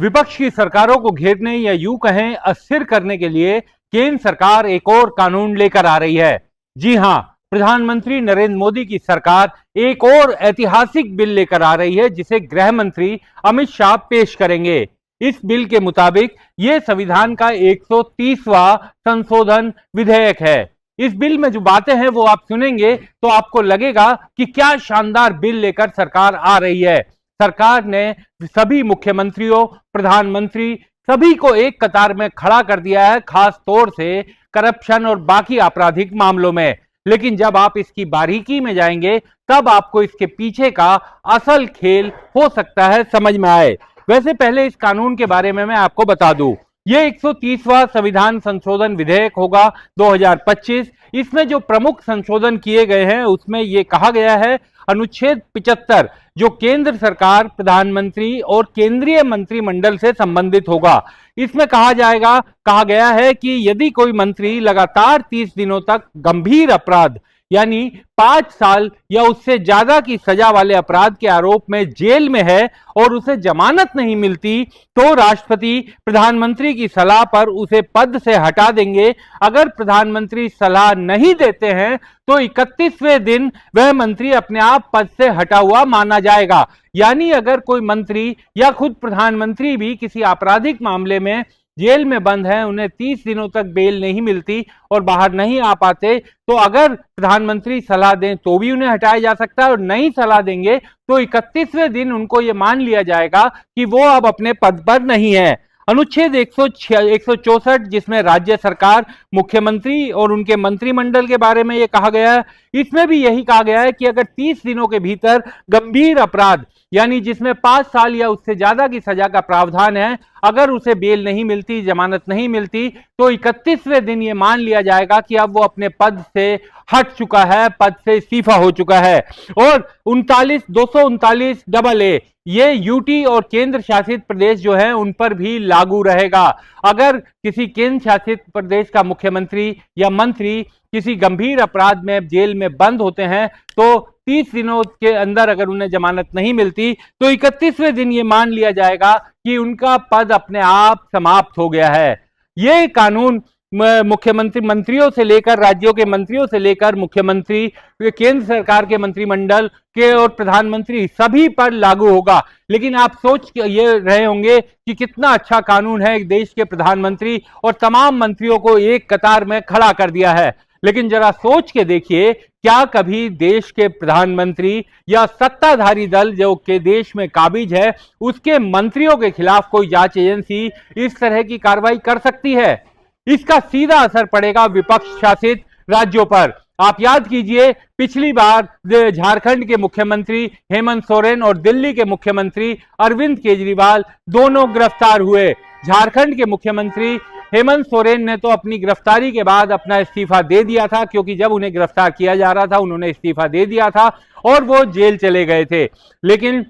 विपक्ष की सरकारों को घेरने या यूं कहें अस्थिर करने के लिए केंद्र सरकार एक और कानून लेकर आ रही है। जी हां, प्रधानमंत्री नरेंद्र मोदी की सरकार एक और ऐतिहासिक बिल लेकर आ रही है जिसे गृह मंत्री अमित शाह पेश करेंगे। इस बिल के मुताबिक यह संविधान का 130वां संशोधन विधेयक है। इस बिल में जो बातें हैं वो आप सुनेंगे तो आपको लगेगा कि क्या शानदार बिल लेकर सरकार आ रही है। सरकार ने सभी मुख्यमंत्रियों, प्रधानमंत्री सभी को एक कतार में खड़ा कर दिया है, खास तौर से करप्शन और बाकी आपराधिक मामलों में। लेकिन जब आप इसकी बारीकी में जाएंगे तब आपको इसके पीछे का असल खेल हो सकता है समझ में आए। वैसे पहले इस कानून के बारे में मैं आपको बता दूं, यह 130वां संविधान संशोधन विधेयक होगा 2025। इसमें जो प्रमुख संशोधन किए गए हैं उसमें यह कहा गया है, अनुच्छेद 75 जो केंद्र सरकार, प्रधानमंत्री और केंद्रीय मंत्रिमंडल से संबंधित होगा, इसमें कहा गया है कि यदि कोई मंत्री लगातार 30 दिनों तक गंभीर अपराध यानी 5 साल या उससे ज्यादा की सजा वाले अपराध के आरोप में जेल में है और उसे जमानत नहीं मिलती तो राष्ट्रपति प्रधानमंत्री की सलाह पर उसे पद से हटा देंगे। अगर प्रधानमंत्री सलाह नहीं देते हैं तो 31वें दिन वह मंत्री अपने आप पद से हटा हुआ माना जाएगा। यानी अगर कोई मंत्री या खुद प्रधानमंत्री भी किसी आपराधिक मामले में जेल में बंद है, उन्हें 30 दिनों तक बेल नहीं मिलती और बाहर नहीं आ पाते, तो अगर प्रधानमंत्री सलाह दें तो भी उन्हें हटाया जा सकता है और नहीं सलाह देंगे तो 31वें दिन उनको यह मान लिया जाएगा कि वो अब अपने पद पर नहीं है। अनुच्छेद 164 जिसमें राज्य सरकार, मुख्यमंत्री और उनके मंत्रिमंडल के बारे में यह कहा गया है, इसमें भी यही कहा गया है कि अगर 30 दिनों के भीतर गंभीर अपराध यानी जिसमें 5 साल या उससे ज्यादा की सजा का प्रावधान है, अगर उसे बेल नहीं मिलती, जमानत नहीं मिलती, तो 31वें दिन ये मान लिया जाएगा कि अब वो अपने पद से हट चुका है, पद से इस्तीफा हो चुका है। और 239 डबल ए ये यूटी और केंद्र शासित प्रदेश जो है उन पर भी लागू रहेगा। अगर किसी केंद्र शासित प्रदेश का मुख्यमंत्री या मंत्री किसी गंभीर अपराध में जेल में बंद होते हैं तो 30 दिनों के अंदर अगर उन्हें जमानत नहीं मिलती तो 31वें दिन ये मान लिया जाएगा कि उनका पद अपने आप समाप्त हो गया है। ये कानून मुख्यमंत्री मंत्रियों से लेकर, राज्यों के मंत्रियों से लेकर मुख्यमंत्री, केंद्र सरकार के मंत्रिमंडल के और प्रधानमंत्री सभी पर लागू होगा। लेकिन आप सोच ये रहे होंगे कि कितना अच्छा कानून है, देश के प्रधानमंत्री और तमाम मंत्रियों को एक कतार में खड़ा कर दिया है। लेकिन जरा सोच के देखिए, क्या कभी देश के प्रधानमंत्री या सत्ताधारी दल जो के देश में काबिज है उसके मंत्रियों के खिलाफ कोई जांच एजेंसी इस तरह की कार्रवाई कर सकती है? इसका सीधा असर पड़ेगा विपक्ष शासित राज्यों पर। आप याद कीजिए, पिछली बार झारखंड के मुख्यमंत्री हेमंत सोरेन और दिल्ली के मुख्यमंत्री अरविंद केजरीवाल दोनों गिरफ्तार हुए। झारखंड के मुख्यमंत्री हेमंत सोरेन ने तो अपनी गिरफ्तारी के बाद अपना इस्तीफा दे दिया था, क्योंकि जब उन्हें गिरफ्तार किया जा रहा था उन्होंने इस्तीफा दे दिया था और वो जेल चले गए थे। लेकिन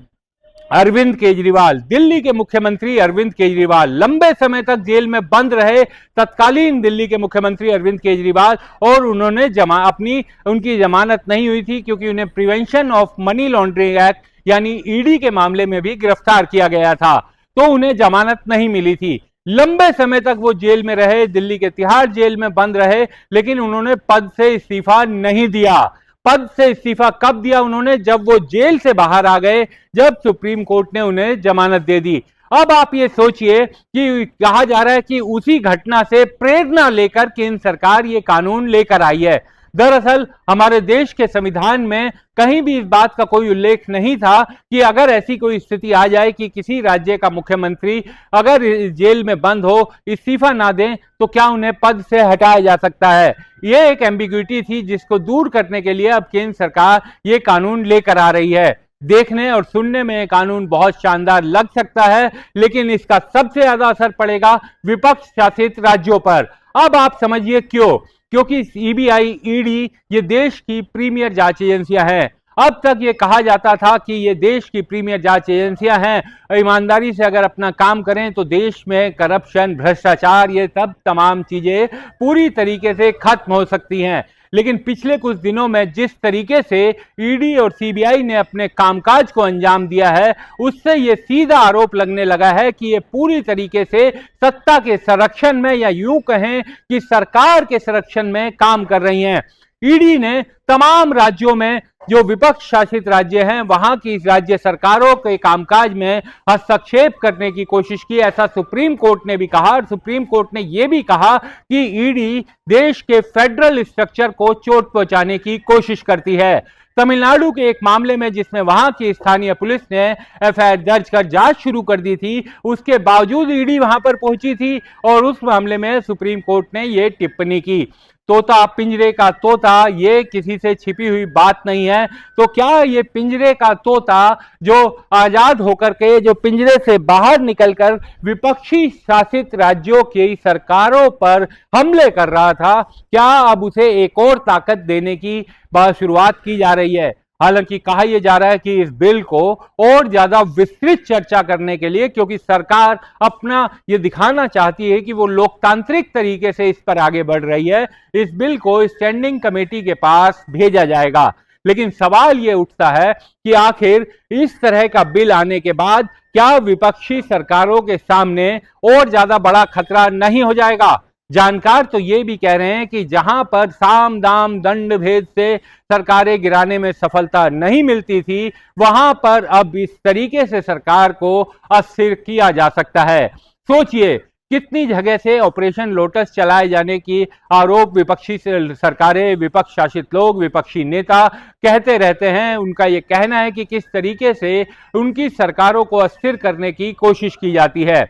अरविंद केजरीवाल, दिल्ली के मुख्यमंत्री अरविंद केजरीवाल लंबे समय तक जेल में बंद रहे, तत्कालीन दिल्ली के मुख्यमंत्री अरविंद केजरीवाल, और उन्होंने उनकी जमानत नहीं हुई थी क्योंकि उन्हें prevention of money laundering act यानी ईडी के मामले में भी गिरफ्तार किया गया था, तो उन्हें जमानत नहीं मिली थी। लंबे समय तक वो जेल में रहे, दिल्ली के तिहाड़ जेल में बंद रहे, लेकिन उन्होंने पद से इस्तीफा नहीं दिया। पद से इस्तीफा कब दिया उन्होंने? जब वो जेल से बाहर आ गए, जब सुप्रीम कोर्ट ने उन्हें जमानत दे दी। अब आप ये सोचिए कि कहा जा रहा है कि उसी घटना से प्रेरणा लेकर केंद्र सरकार ये कानून लेकर आई है। दरअसल हमारे देश के संविधान में कहीं भी इस बात का कोई उल्लेख नहीं था कि अगर ऐसी कोई स्थिति आ जाए कि किसी राज्य का मुख्यमंत्री अगर जेल में बंद हो, इस्तीफा ना दें, तो क्या उन्हें पद से हटाया जा सकता है। यह एक एम्बिग्विटी थी जिसको दूर करने के लिए अब केंद्र सरकार ये कानून लेकर आ रही है। देखने और सुनने में कानून बहुत शानदार लग सकता है, लेकिन इसका सबसे ज्यादा असर पड़ेगा विपक्ष शासित राज्यों पर। अब आप समझिए क्यों। क्योंकि सीबीआई, ईडी ये देश की प्रीमियर जांच एजेंसियां हैं। अब तक ये कहा जाता था कि ये देश की प्रीमियर जांच एजेंसियां हैं, ईमानदारी से अगर अपना काम करें तो देश में करप्शन, भ्रष्टाचार, ये सब तमाम चीजें पूरी तरीके से खत्म हो सकती हैं। लेकिन पिछले कुछ दिनों में जिस तरीके से ईडी और सीबीआई ने अपने कामकाज को अंजाम दिया है, उससे ये सीधा आरोप लगने लगा है कि ये पूरी तरीके से सत्ता के संरक्षण में, या यूं कहें कि सरकार के संरक्षण में काम कर रही हैं। ईडी ने तमाम राज्यों में, जो विपक्ष शासित राज्य हैं, वहां की राज्य सरकारों के कामकाज में हस्तक्षेप करने की कोशिश की, ऐसा सुप्रीम कोर्ट ने भी कहा। और सुप्रीम कोर्ट ने यह भी कहा कि ईडी देश के फेडरल स्ट्रक्चर को चोट पहुंचाने की कोशिश करती है। तमिलनाडु के एक मामले में, जिसमें वहां की स्थानीय पुलिस ने एफआईआर दर्ज कर जांच शुरू कर दी थी, उसके बावजूद ईडी वहां पर पहुंची थी और उस मामले में सुप्रीम कोर्ट ने यह टिप्पणी की। तोता पिंजरे का तोता, ये किसी से छिपी हुई बात नहीं है। तो क्या ये पिंजरे का तोता जो आजाद होकर के, जो पिंजरे से बाहर निकलकर विपक्षी शासित राज्यों की सरकारों पर हमले कर रहा था, क्या अब उसे एक और ताकत देने की शुरुआत की जा रही है? हालांकि कहा यह जा रहा है कि इस बिल को और ज्यादा विस्तृत चर्चा करने के लिए, क्योंकि सरकार अपना ये दिखाना चाहती है कि वो लोकतांत्रिक तरीके से इस पर आगे बढ़ रही है, इस बिल को स्टैंडिंग कमेटी के पास भेजा जाएगा। लेकिन सवाल ये उठता है कि आखिर इस तरह का बिल आने के बाद क्या विपक्षी सरकारों के सामने और ज्यादा बड़ा खतरा नहीं हो जाएगा? जानकार तो ये भी कह रहे हैं कि जहां पर साम दाम दंड भेद से सरकारें गिराने में सफलता नहीं मिलती थी, वहां पर अब इस तरीके से सरकार को अस्थिर किया जा सकता है। सोचिए, कितनी जगह से ऑपरेशन लोटस चलाए जाने की आरोप विपक्षी सरकारें, विपक्ष शासित लोग, विपक्षी नेता कहते रहते हैं। उनका यह कहना है कि किस तरीके से उनकी सरकारों को अस्थिर करने की कोशिश की जाती है।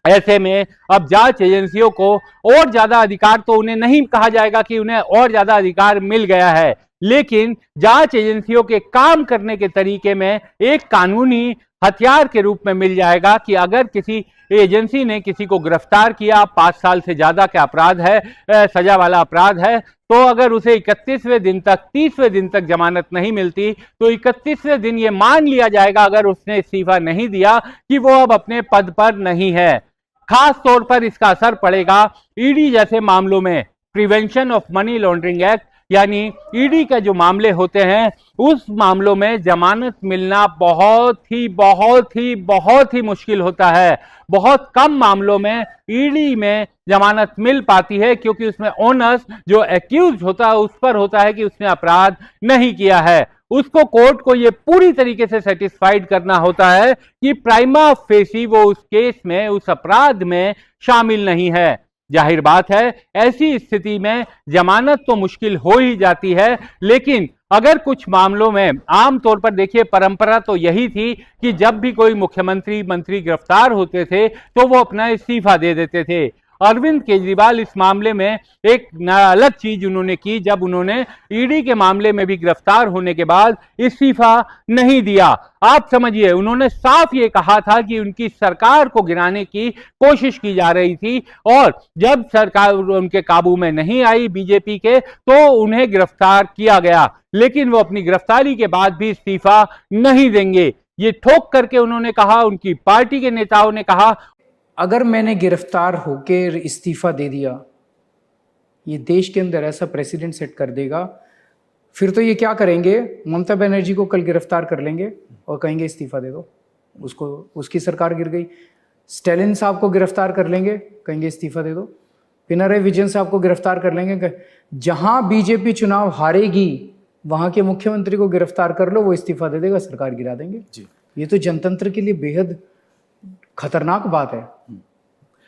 ऐसे में अब जांच एजेंसियों को और ज्यादा अधिकार, तो उन्हें नहीं कहा जाएगा कि उन्हें और ज्यादा अधिकार मिल गया है, लेकिन जांच एजेंसियों के काम करने के तरीके में एक कानूनी हथियार के रूप में मिल जाएगा कि अगर किसी एजेंसी ने किसी को गिरफ्तार किया, 5 साल से ज्यादा का अपराध है, सजा वाला अपराध है, तो अगर उसे 31वें दिन तक, 30वें दिन तक जमानत नहीं मिलती, तो 31वें दिन ये मान लिया जाएगा, अगर उसने इस्तीफा नहीं दिया, कि वो अब अपने पद पर नहीं है। खास तौर पर इसका असर पड़ेगा ईडी जैसे मामलों में। Prevention of money laundering act, यानी ईडी के जो मामले होते हैं, उस मामलों में जमानत मिलना बहुत ही मुश्किल होता है। बहुत कम मामलों में ईडी में जमानत मिल पाती है, क्योंकि उसमें ओनस, जो एक्यूज होता है, उस पर होता है कि उसने अपराध नहीं किया है। उसको कोर्ट को ये पूरी तरीके से सेटिस्फाइड करना होता है कि प्राइमा फेसी वो उस केस में, उस अपराध में शामिल नहीं है। जाहिर बात है, ऐसी स्थिति में जमानत तो मुश्किल हो ही जाती है। लेकिन अगर कुछ मामलों में, आमतौर पर देखिए, परंपरा तो यही थी कि जब भी कोई मुख्यमंत्री, मंत्री गिरफ्तार होते थे, तो वो अपना इस्तीफा दे देते थे। अरविंद केजरीवाल इस मामले में एक अलग चीज उन्होंने की, जब उन्होंने ईडी के मामले में भी गिरफ्तार होने के बाद इस्तीफा नहीं दिया। आप समझिए, उन्होंने साफ ये कहा था कि उनकी सरकार को गिराने की कोशिश की जा रही थी, और जब सरकार उनके काबू में नहीं आई बीजेपी के, तो उन्हें गिरफ्तार किया गया। लेकिन वो अपनी गिरफ्तारी के बाद भी इस्तीफा नहीं देंगे, ये ठोक करके उन्होंने कहा। उनकी पार्टी के नेताओं ने कहा, अगर मैंने गिरफ्तार होकर इस्तीफा दे दिया, ये देश के अंदर ऐसा प्रेसिडेंट सेट कर देगा, फिर तो ये क्या करेंगे, ममता बनर्जी को कल गिरफ्तार कर लेंगे और कहेंगे इस्तीफा दे दो, उसको, उसकी सरकार गिर गई। स्टालिन साहब को गिरफ्तार कर लेंगे, कहेंगे इस्तीफा दे दो। पिनराई विजयन साहब को गिरफ्तार कर लेंगे। जहां बीजेपी चुनाव हारेगी, वहां के मुख्यमंत्री को गिरफ्तार कर लो, वो इस्तीफा दे देगा, सरकार गिरा देंगे जी। ये तो जनतंत्र के लिए बेहद खतरनाक बात है।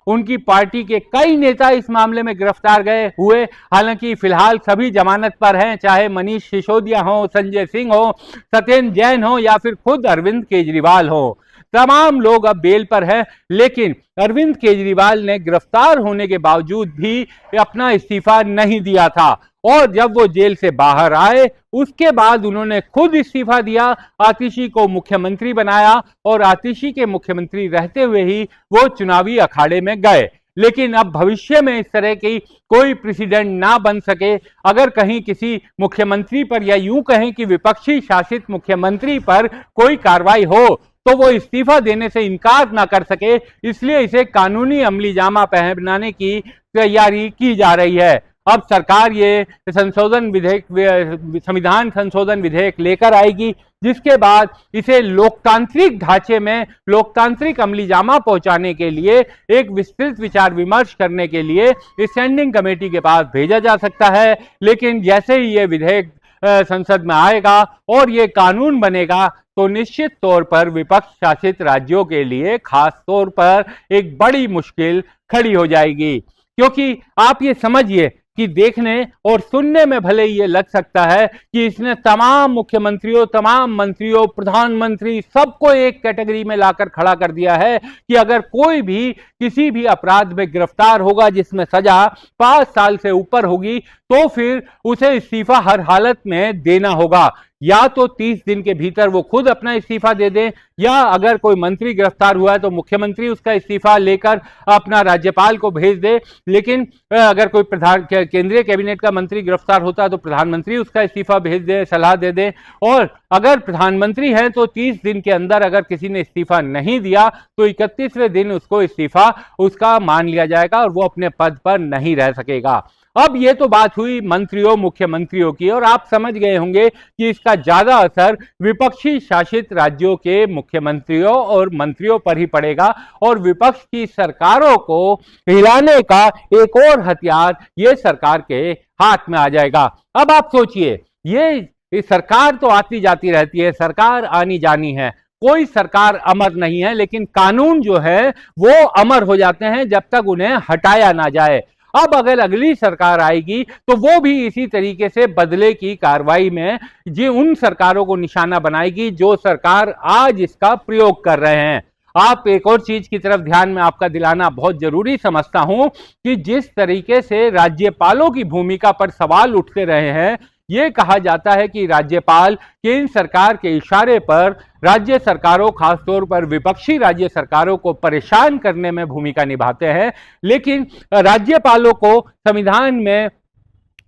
उनकी पार्टी के कई नेता इस मामले में गिरफ्तार हुए। हालांकि फिलहाल सभी जमानत पर हैं, चाहे मनीष सिसोदिया हो, संजय सिंह हो, सत्येंद्र जैन हो, या फिर खुद अरविंद केजरीवाल हो। तमाम लोग अब बेल पर हैं। लेकिन अरविंद केजरीवाल ने गिरफ्तार होने के बावजूद भी अपना इस्तीफा नहीं दिया था, और जब वो जेल से बाहर आए, उसके बाद उन्होंने खुद इस्तीफा दिया, आतिशी को मुख्यमंत्री बनाया, और आतिशी के मुख्यमंत्री रहते हुए ही वो चुनावी अखाड़े में गए। लेकिन अब भविष्य में इस तरह की कोई प्रेसिडेंट ना बन सके, अगर कहीं किसी मुख्यमंत्री पर, या यूं कहें कि विपक्षी शासित मुख्यमंत्री पर कोई कार्रवाई हो, तो वो इस्तीफा देने से इनकार ना कर सके, इसलिए इसे कानूनी अमलीजामा पहनाने की तैयारी की जा रही है। अब सरकार ये संशोधन विधेयक, संविधान संशोधन विधेयक लेकर आएगी, जिसके बाद इसे लोकतांत्रिक ढांचे में लोकतांत्रिक अमलीजामा पहुंचाने के लिए एक विस्तृत विचार विमर्श करने के लिए स्टैंडिंग कमेटी के पास भेजा जा सकता है। लेकिन जैसे ही ये विधेयक संसद में आएगा और ये कानून बनेगा तो निश्चित तौर पर विपक्ष शासित राज्यों के लिए खास तौर पर एक बड़ी मुश्किल खड़ी हो जाएगी। क्योंकि आप ये समझिए कि देखने और सुनने में भले ही ये लग सकता है कि इसने तमाम मुख्यमंत्रियों, तमाम मंत्रियों, प्रधानमंत्री सबको एक कैटेगरी में लाकर खड़ा कर दिया है कि अगर कोई भी किसी भी अपराध में गिरफ्तार होगा जिसमें सजा 5 साल से ऊपर होगी तो फिर उसे इस्तीफा हर हालत में देना होगा। या तो 30 दिन के भीतर वो खुद अपना इस्तीफा दे दें, या अगर कोई मंत्री गिरफ्तार हुआ है तो मुख्यमंत्री उसका इस्तीफा लेकर अपना राज्यपाल को भेज दे। लेकिन अगर कोई केंद्रीय कैबिनेट का मंत्री गिरफ्तार होता है तो प्रधानमंत्री उसका इस्तीफा भेज दे, सलाह दे दे। और अगर प्रधानमंत्री है तो 30 दिन के अंदर अगर किसी ने इस्तीफा नहीं दिया तो 31वें दिन उसको इस्तीफा उसका मान लिया जाएगा और वो अपने पद पर नहीं रह सकेगा। अब ये तो बात हुई मंत्रियों, मुख्यमंत्रियों की, और आप समझ गए होंगे कि इसका ज्यादा असर विपक्षी शासित राज्यों के मुख्यमंत्रियों और मंत्रियों पर ही पड़ेगा और विपक्ष की सरकारों को हिलाने का एक और हथियार ये सरकार के हाथ में आ जाएगा। अब आप सोचिए, ये सरकार तो आती जाती रहती है, सरकार आनी जानी है, कोई सरकार अमर नहीं है, लेकिन कानून जो है वो अमर हो जाते हैं जब तक उन्हें हटाया ना जाए। अब अगर अगली सरकार आएगी तो वो भी इसी तरीके से बदले की कार्रवाई में उन सरकारों को निशाना बनाएगी जो सरकार आज इसका प्रयोग कर रहे हैं। आप एक और चीज की तरफ ध्यान में आपका दिलाना बहुत जरूरी समझता हूं कि जिस तरीके से राज्यपालों की भूमिका पर सवाल उठते रहे हैं, ये कहा जाता है कि राज्यपाल केंद्र सरकार के इशारे पर राज्य सरकारों, खासतौर पर विपक्षी राज्य सरकारों को परेशान करने में भूमिका निभाते हैं। लेकिन राज्यपालों को संविधान में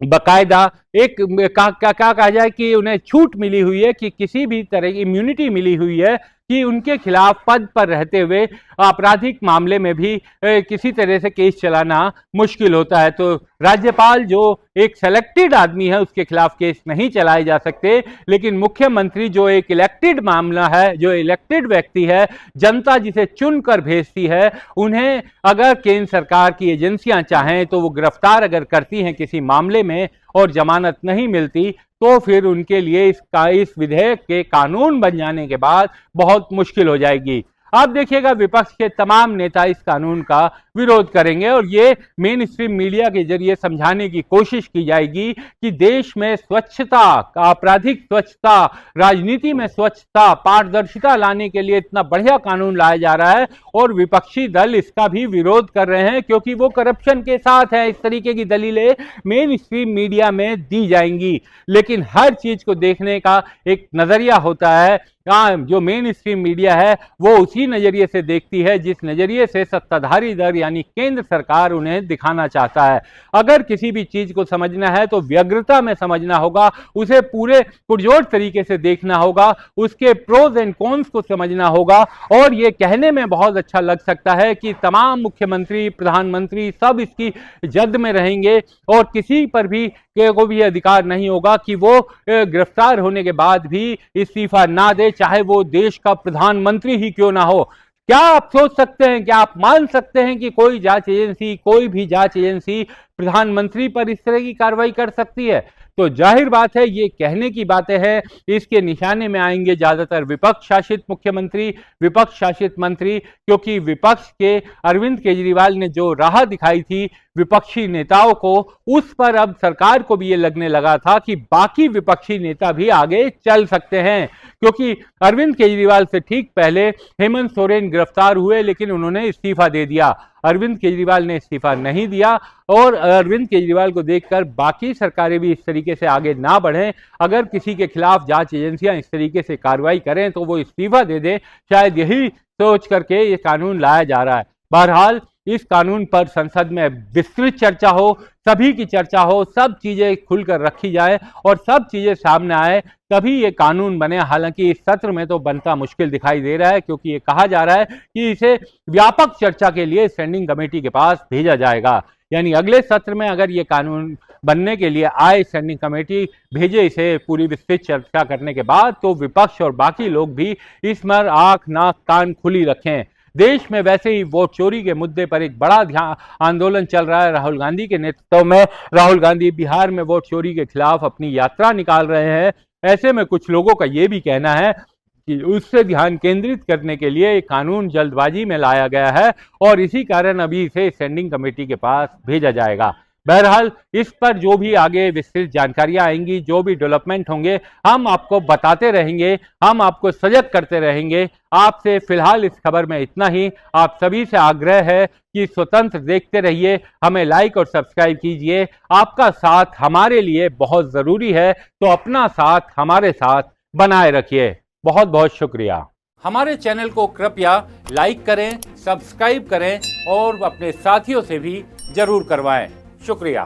बकायदा एक क्या कहा जाए कि उन्हें छूट मिली हुई है, कि किसी भी तरह की इम्यूनिटी मिली हुई है कि उनके खिलाफ पद पर रहते हुए आपराधिक मामले में भी किसी तरह से केस चलाना मुश्किल होता है। तो राज्यपाल जो एक सेलेक्टेड आदमी है उसके खिलाफ केस नहीं चलाए जा सकते, लेकिन मुख्यमंत्री जो एक इलेक्टेड मामला है, जो इलेक्टेड व्यक्ति है, जनता जिसे चुनकर भेजती है, उन्हें अगर केंद्र सरकार की एजेंसियां चाहें तो वो गिरफ्तार अगर करती हैं किसी मामले में और जमानत नहीं मिलती तो फिर उनके लिए इस विधेयक के कानून बन जाने के बाद बहुत मुश्किल हो जाएगी। आप देखिएगा विपक्ष के तमाम नेता इस कानून का विरोध करेंगे और ये मेन स्ट्रीम मीडिया के जरिए समझाने की कोशिश की जाएगी कि देश में स्वच्छता, आपराधिक स्वच्छता, राजनीति में स्वच्छता, पारदर्शिता लाने के लिए इतना बढ़िया कानून लाया जा रहा है और विपक्षी दल इसका भी विरोध कर रहे हैं क्योंकि वो करप्शन के साथ है। इस तरीके की दलीलें मेन स्ट्रीम मीडिया में दी जाएंगी, लेकिन हर चीज को देखने का एक नजरिया होता है। जो मेन स्ट्रीम मीडिया है वो उसी नजरिए से देखती है जिस नजरिए से सत्ताधारी दल यानी केंद्र सरकार उन्हें दिखाना चाहता है। अगर किसी भी चीज को समझना है तो व्यग्रता में समझना होगा, उसे पूरे पुरजोर तरीके से देखना होगा, उसके प्रोज एंड कॉन्स को समझना होगा। और ये कहने में बहुत अच्छा लग सकता है कि तमाम मुख्यमंत्री, प्रधानमंत्री सब इसकी जद में रहेंगे और किसी पर भी को भी अधिकार नहीं होगा कि वो गिरफ्तार होने के बाद भी इस्तीफा ना दे, चाहे वो देश का प्रधानमंत्री ही क्यों ना हो। क्या आप सोच सकते हैं, क्या आप मान सकते हैं कि कोई जांच एजेंसी, कोई भी जांच एजेंसी प्रधानमंत्री पर इस तरह की कार्रवाई कर सकती है? तो जाहिर बात है ये कहने की बातें हैं, इसके निशाने में आएंगे ज्यादातर विपक्ष शासित मुख्यमंत्री, विपक्ष शासित मंत्री, क्योंकि विपक्ष के अरविंद केजरीवाल ने जो राह दिखाई थी विपक्षी नेताओं को, उस पर अब सरकार को भी ये लगने लगा था कि बाकी विपक्षी नेता भी आगे चल सकते हैं। क्योंकि अरविंद केजरीवाल से ठीक पहले हेमंत सोरेन गिरफ्तार हुए लेकिन उन्होंने इस्तीफा दे दिया। अरविंद केजरीवाल ने इस्तीफा नहीं दिया और अरविंद केजरीवाल को देखकर बाकी सरकारें भी इस तरीके से आगे ना बढ़ें। अगर किसी के खिलाफ जांच एजेंसियां इस तरीके से कार्रवाई करें तो वो इस्तीफा दे दें, शायद यही सोच करके ये कानून लाया जा रहा है। बहरहाल इस कानून पर संसद में विस्तृत चर्चा हो, सभी की चर्चा हो, सब चीजें खुलकर रखी जाए और सब चीजें सामने आए, तभी ये कानून बने। हालांकि इस सत्र में तो बनता मुश्किल दिखाई दे रहा है, क्योंकि ये कहा जा रहा है कि इसे व्यापक चर्चा के लिए स्टैंडिंग कमेटी के पास भेजा जाएगा। यानी अगले सत्र में अगर ये कानून बनने के लिए आए, स्टैंडिंग कमेटी भेजे इसे पूरी विस्तृत चर्चा करने के बाद, तो विपक्ष और बाकी लोग भी इस पर आंख नाक कान खुली रखें। देश में वैसे ही वोट चोरी के मुद्दे पर एक बड़ा आंदोलन चल रहा है। राहुल गांधी के नेतृत्व में राहुल गांधी बिहार में वोट चोरी के खिलाफ अपनी यात्रा निकाल रहे हैं। ऐसे में कुछ लोगों का ये भी कहना है कि उससे ध्यान केंद्रित करने के लिए कानून जल्दबाजी में लाया गया है और इसी कारण अभी इसे स्टैंडिंग कमेटी के पास भेजा जाएगा। बहरहाल इस पर जो भी आगे विस्तृत जानकारियां आएंगी, जो भी डेवलपमेंट होंगे, हम आपको बताते रहेंगे, हम आपको सजग करते रहेंगे। आपसे फिलहाल इस खबर में इतना ही। आप सभी से आग्रह है कि स्वतंत्र देखते रहिए, हमें लाइक और सब्सक्राइब कीजिए। आपका साथ हमारे लिए बहुत जरूरी है, तो अपना साथ हमारे साथ बनाए रखिए। बहुत बहुत शुक्रिया। हमारे चैनल को कृपया लाइक करें, सब्सक्राइब करें और अपने साथियों से भी जरूर करवाएं। शुक्रिया।